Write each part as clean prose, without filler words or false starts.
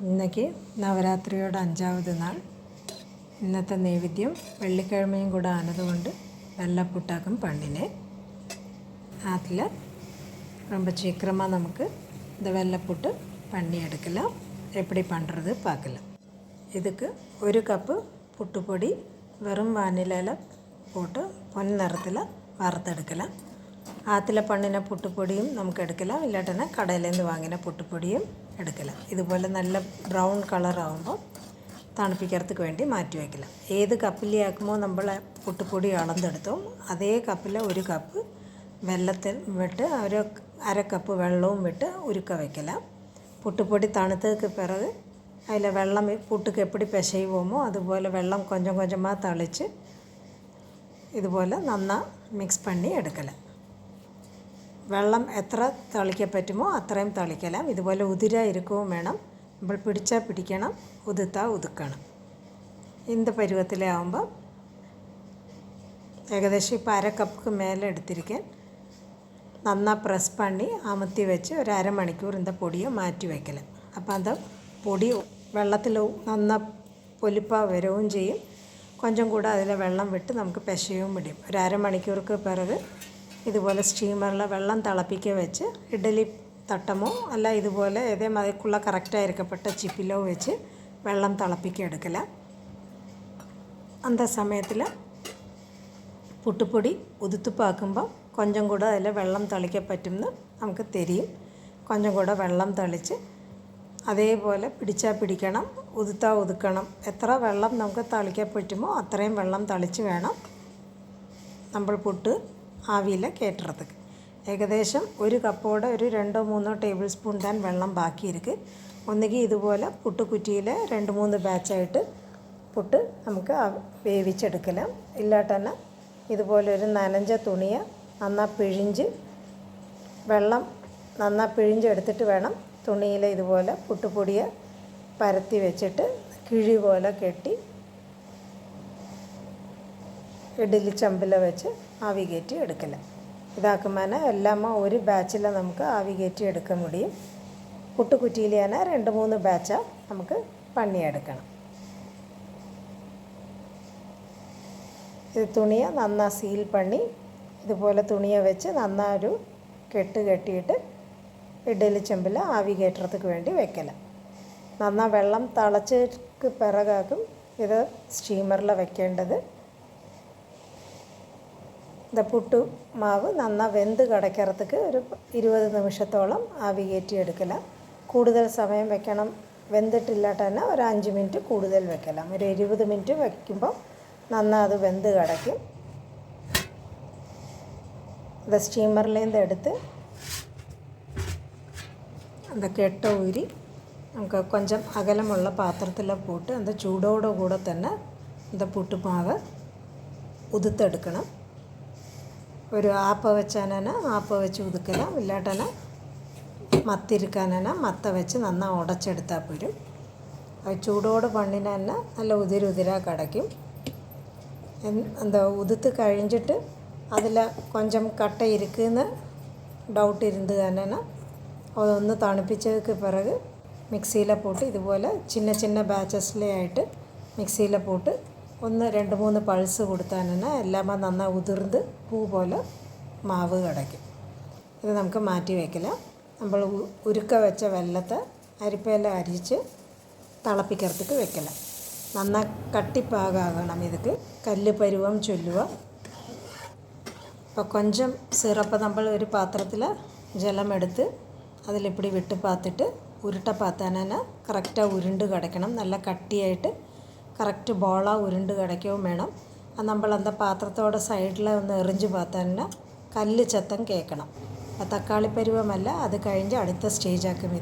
ഇന്നേക്ക് നവരാത്രിയുടെ 5ാമത് നാൾ. ഇന്നത്തെ നൈവേദ്യം വെള്ളിക്കിഴമയും കൂടെ ആനതുകൊണ്ട് വെള്ളപ്പുട്ടാക്കും പണ്ടിനെ. அதில் ரொம்ப சீக்கிரமாக நமக்கு இந்த வெள்ளைப்புட்டு பண்ணி எடுக்கலாம். எப்படி பண்ணுறது பார்க்கலாம். இதுக்கு 1 கப்பு புட்டுப்பொடி வெறும் வானிலையில் போட்டு பொன் நிறத்தில் வறுத்தெடுக்கலாம். ஆற்றுல பண்ணின പുട്ടുപൊടിയും നമുക്ക് എടുக்கலாம். ഇല്ലാട്ടന്നെ കടയിലേന്ന് വാങ്ങിന പുട്ടുപൊടിയും എടുக்கலாம். ഇതുപോലെ നല്ല ബ്രൗൺ കളർ ആകുമ്പോൾ തണുപ്പിக்கிறதுக்கு വേണ്ടി മാറ്റി വയ്ക്കണം. ഏത് കപ്പിലാക്കുമ്പോൾ നമ്മൾ പുട്ടുപൊടി അളന്നെടുത്തോ അതേ കപ്പിൽ 1 കപ്പ് വെള്ളത്തിൽ വിട്ട് ഒരു 1/2 കപ്പ് വെള്ളവും വിട്ട് ഉരുക്ക വയ്ക്കണം. പുട്ടുപൊടി തണുത്തതിന് പിറகு അതിൽ വെള്ളം പുട്ടുക്ക് എപ്പടി പിശയുമോ അതുപോലെ വെള്ളം കൊഞ്ചം കൊഞ്ചமாக തളിച്ച് ഇതുപോലെ നന്നാ മിക്സ് പണി എടുക്കണം. വെള്ളം എത്ര തളിക്കാൻ പറ്റുമോ അത്രയും തളിക്കണം. ഇതുപോലെ ഉതിര ഇരിക്കുകയും വേണം. നമ്മൾ പിടിച്ചാൽ പിടിക്കണം, ഉതുത്താൽ ഉതുക്കണം. இந்த പരുവത്തിലേ ആകുമ്പോൾ ഏകദേശം ഇപ്പോൾ 1/2 കപ്പ് മേലെ എടുത്തിരിക്കാൻ നന്നാ പ്രസ് പണി അമർത്തി വെച്ച് ഒരു 1/2 മണിക്കൂർ இந்த പൊടിയെ മാറ്റി വയ്ക്കണം. അപ്പോൾ അത് പൊടി വെള്ളത്തിൽ നന്നാ പൊലിപ്പാ വരവും ചെയ്യും. കൊഞ്ചം കൂടെ അതിലെ വെള്ളം വിട്ട് നമുക്ക് പിശയും പിടിയും. ഒരു 1/2 മണിക്കൂർക്ക് പിറகு ഇതുപോലെ സ്റ്റീമറിൽ വെള്ളം തിളപ്പിക്കുക വെച്ച് ഇഡ്ഡലി തട്ടമോ അല്ല ഇതുപോലെ ഏതേ മതിക്കുള്ള കറക്റ്റായിരിക്കപ്പെട്ട ചിപ്പിലോ വെച്ച് വെള്ളം തിളപ്പിക്കുക എടുക്കല. അന്ത സമയത്തിൽ പുട്ടുപൊടി ഉതുത്തുപ്പാക്കുമ്പോൾ കൊഞ്ചം കൂടെ അതിൽ വെള്ളം തളിക്കാൻ പറ്റുമെന്ന് നമുക്ക് തെരിയും. കൊഞ്ചം കൂടെ വെള്ളം തളിച്ച് അതേപോലെ പിടിച്ചാൽ പിടിക്കണം, ഉതുത്താൽ ഉതുക്കണം. എത്ര വെള്ളം നമുക്ക് തളിക്കാൻ പറ്റുമോ അത്രയും വെള്ളം തളിച്ച് വേണം നമ്മൾ പുട്ട് ആവിയിൽ കയറ്റുறதுக்கு. ഏകദേശം 1 കപ്പോടെ ഒരു 2-3 ടേബിൾ സ്പൂൺ താൻ വെള്ളം ബാക്കിയിരിക്കും. ഒന്നുകിൽ ഇതുപോലെ പുട്ടുകുറ്റിയിൽ 2-3 ബാച്ചായിട്ട് പുട്ട് നമുക്ക് വേവിച്ചെടുക്കണം. ഇല്ലാട്ടന്നെ ഇതുപോലെ ഒരു നനഞ്ഞ തുണിയെ നന്നാ പിഴിഞ്ഞ് വെള്ളം നന്നാ പിഴിഞ്ഞെടുത്തിട്ട് വേണം തുണിയിൽ ഇതുപോലെ പുട്ടുപൊടിയെ പരത്തി വെച്ചിട്ട് കിഴി പോലെ കെട്ടി ഇഡ്ഡലി ചെമ്പിൽ വെച്ച് ആവി കയറ്റി എടുക്കല. ഇതാക്കുമ്പോൾ എല്ലാം ഒരു ബാച്ചിൽ നമുക്ക് ആവി കയറ്റി എടുക്കാൻ മുടിയും. പുട്ടുകുറ്റിയിൽ തന്നെ 2-3 ബാച്ചാ നമുക്ക് പണിയെടുക്കണം. ഇത് തുണിയെ നന്നാ സീൽ പണി ഇതുപോലെ തുണിയെ വെച്ച് നന്നാ ഒരു കെട്ട് കെട്ടിയിട്ട് ഇഡ്ഡലി ചെമ്പിൽ ആവി കയറ്റുறதுக்கு വേണ്ടി വെക്കല. നന്നാ വെള്ളം തിളച്ചതിന് പിറകാക്കും ഇത് സ്റ്റീമറിൽ വെക്കേണ്ടത്. இந்த പുട്ടു മാവ് നന്നാ വെന്ത് കിടக்கிறதுக்கு ഒരു 20 നിമിഷത്തോളം ആവി കയറ്റി എടുക്കല. കൂടുതൽ സമയം വെക്കണം. വെന്തിട്ടില്ലാട്ട് തന്നെ ഒരു 5 മിനിറ്റ് കൂടുതൽ വെക്കണം. ഒരു 20 മിനിറ്റ് വയ്ക്കുമ്പോൾ നന്നാ അത് വെന്ത് കിടക്കും. ഇത് സ്റ്റീമറിലേന്ന് എടുത്ത് அந்த കെട്ട ഊരി നമുക്ക് കൊഞ്ചം അകലമുള്ള പാത്രത്തിൽ പോട്ട് അത് ചൂടോടെ കൂടെ തന്നെ இந்த പുട്ടുമാവ് ഉതുത്തെടുക്കണം. ഒരു ആപ്പ വെച്ചാനന ആപ്പ വെച്ച് ഉതുക്കണം. ഇല്ലാട്ടന മത്തിരിക്കാനന മത്ത വെച്ച് നന്നാ ഉടച്ചെടുത്താൽ പോരും. അത് ചൂടോടെ പണിന് തന്നെ നല്ല ഉതിരുതിരാ കിടക്കും. എന്താ ഉതുത്ത് കഴിഞ്ഞിട്ട് അതിൽ കൊഞ്ചം കട്ട ഇരിക്കുന്ന ഡൗട്ട് ഇരുന്ന് തന്നെ അതൊന്ന് തണുപ്പിച്ചതിന് പിറகு മിക്സിയിലെ പോട്ട് ഇതുപോലെ ചിന്ന ചിന്ന ബാച്ചസിലെ ആയിട്ട് മിക്സിയിലെ പോട്ട് 1-2-3 പൾസ് കൊടുത്താൽ തന്നെ എല്ലാം നന്നായി ഉതിർന്ന് പൂ പോലെ മാവ് കിടക്കും. ഇത് നമുക്ക് മാറ്റി വയ്ക്കില്ല. നമ്മൾ ഉരുക്ക വെച്ച വെള്ളത്തെ അരിപ്പയില അരിച്ച് തിളപ്പിக்கிறதுக்கு വെക്കില്ല. നന്നായി കട്ടിപ്പാകാകണം. ഇതൊക്കെ കല്ല് പരുവം ചൊല്ലുക. അപ്പോൾ കൊഞ്ചം സിറപ്പ് നമ്മൾ ഒരു പാത്രത്തിൽ ജലമെടുത്ത് അതിലിപ്പിടി വിട്ട് പാത്തിട്ട് ഉരുട്ട പാത്താനന കറക്റ്റാக ഉരുണ്ട് കിടക്കണം. നല്ല കട്ടിയായിട്ട് കറക്റ്റ് ബോളാ ഉരുണ്ട് കിടക്കുകയും വേണം. അത് നമ്മൾ എന്താ പാത്രത്തോടെ സൈഡിൽ ഒന്ന് എറിഞ്ഞ് പാത്താന കല്ല് ചത്തം കേൾക്കണം. തക്കാളി പരുവമല്ല, അത് കഴിഞ്ഞ് അടുത്ത സ്റ്റേജാക്കും.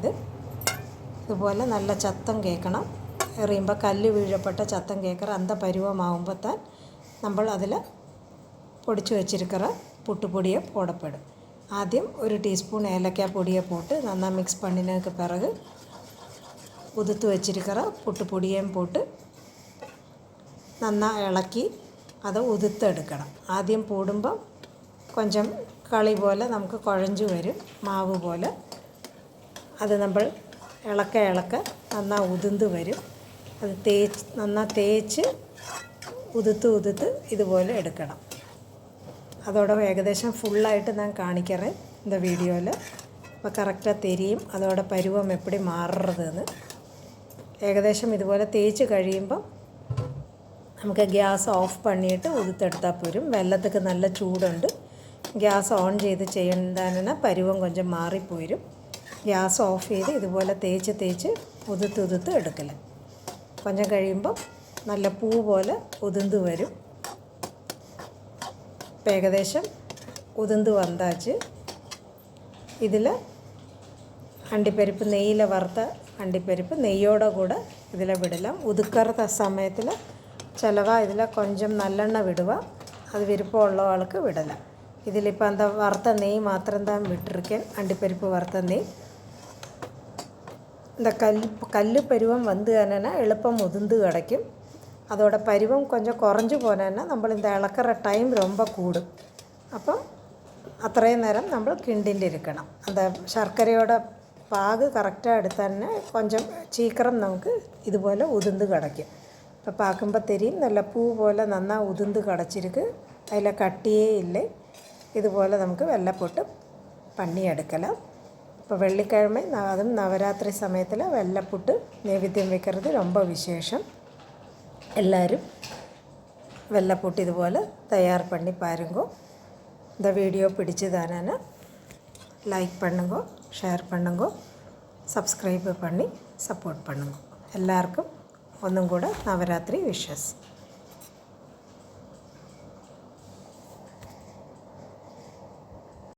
ഇതുപോലെ നല്ല ചത്തം കേൾക്കണം. എറിയുമ്പോൾ കല്ല് വീഴപ്പെട്ട ചത്തം കേൾക്കറ അന്ത പരുവമാകുമ്പോൾ താൻ നമ്മൾ അതിൽ പൊടിച്ചു വെച്ചിരിக்கிற പുട്ടുപൊടിയെ പോടപ്പെടും. ആദ്യം 1 ടീസ്പൂൺ ഏലക്ക പൊടിയെ പോട്ട് നന്നാ മിക്സ് പണിനക്ക് പിറகு ഉതുത്ത് വെച്ചിരിக்கிற പുട്ടുപൊടിയേയും പോട്ട് നന്നാ ഇളക്കി അത് ഉതുത്തെടുക്കണം. ആദ്യം പോടുമ്പോൾ കൊഞ്ചം കളി പോലെ നമുക്ക് കുഴഞ്ഞു വരും, മാവ് പോലെ. അത് നമ്മൾ ഇളക്ക നന്നാ ഉതിർന്ന് വരും. അത് നന്നാ തേച്ച് ഉതുത്ത് ഇതുപോലെ എടുക്കണം. അതോടെ ഏകദേശം ഫുള്ളായിട്ട് ഞാൻ കാണിക്കറേ இந்த വീഡിയോയിൽ. അപ്പോൾ കറക്റ്റാக തെരിയും അതോടെ പരുവം എപ്പടി മാറുന്നതെന്ന്. ഏകദേശം ഇതുപോലെ തേച്ച് കഴിയുമ്പം നമുക്ക് ഗ്യാസ് ഓഫ് പണിയിട്ട് ഉതുത്തെടുത്താൽ പോരും. വെള്ളத்துக்கு നല്ല ചൂടുണ്ട്. ഗ്യാസ് ഓൺ ചെയ്ത് ചെയ്യണ്ടാനെ പരുവം കൊഞ്ചം മാറിപ്പോരും. ഗ്യാസ് ഓഫ് ചെയ്ത് ഇതുപോലെ തേച്ച് ഉതുത്ത് എടുക്കല. കൊഞ്ചം കഴിയുമ്പം നല്ല പൂ പോലെ ഉതിർന്ന് വരും. ഇപ്പം ഏകദേശം ഉതിർന്ന് വന്നാച്ച് ഇതിൽ അണ്ടിപ്പരിപ്പ് നെയ്യിൽ വറുത്ത അണ്ടിപ്പരിപ്പ് നെയ്യോടെ കൂടെ ഇതിൽ വിടലാം. ഉതുക്കറുത്ത സമയത്തിൽ ചിലവാ ഇതിൽ കൊഞ്ചം നല്ലെണ്ണ വിടുക. അത് വിരുപ്പമുള്ള ആൾക്ക് വിടലാം. ഇതിലിപ്പോൾ എന്താ വറുത്ത നെയ്യ് മാത്രം താൻ വിട്ടിരിക്കാൻ അണ്ടിപ്പരിപ്പ് വറുത്ത നെയ്യ്. இந்த கல் பருவம் வந்து என்னென்னா எളുப்பம் உதிர்ந்து கிடைக்கும். அதோட பருவம் கொஞ்சம் குறைஞ்சி போனேன்னா நம்ம இந்த இളக்கிற டைம் ரொம்ப கூடும். അപ്പം അത്രയും നേരം നമ്മൾ കിണ്ടിലിരിക്കണം. அந்த ശർക്കരയോட പാക് കറക്റ്റാக എടുത്താൽ തന്നെ കൊഞ്ചം ചീക്കരം നമുക്ക് ഇതുപോലെ ഉതിർന്ന് കിടക്കും. അപ്പോൾ പാക്കുമ്പോൾ തെരിയും നല്ല പൂ പോലെ നന്നാ ഉതിർന്ന് കിടച്ചിരിക്ക്. അതിൽ കട്ടിയേ ഇല്ലേ. ഇതുപോലെ നമുക്ക് വെള്ളപ്പൊട്ട് പണിയെടുക്കണം. இப்போ வெள்ளிக்கிழமை அதுவும் நவராத்திரி சமயத்தில் வெள்ளைப்புட்டு நைவேத்தியம் வைக்கிறது ரொம்ப விசேஷம். எல்லோரும் வெள்ளைப்புட்டு இதுபோல் தயார் பண்ணி பாருங்கோ. இந்த வீடியோ பிடிச்சதானா லைக் பண்ணுங்கோ, ஷேர் பண்ணுங்கோ, சப்ஸ்கிரைப் பண்ணி சப்போர்ட் பண்ணுங்கோ. எல்லாருக்கும் ஒன்றும் கூட நவராத்திரி விஷஸ்.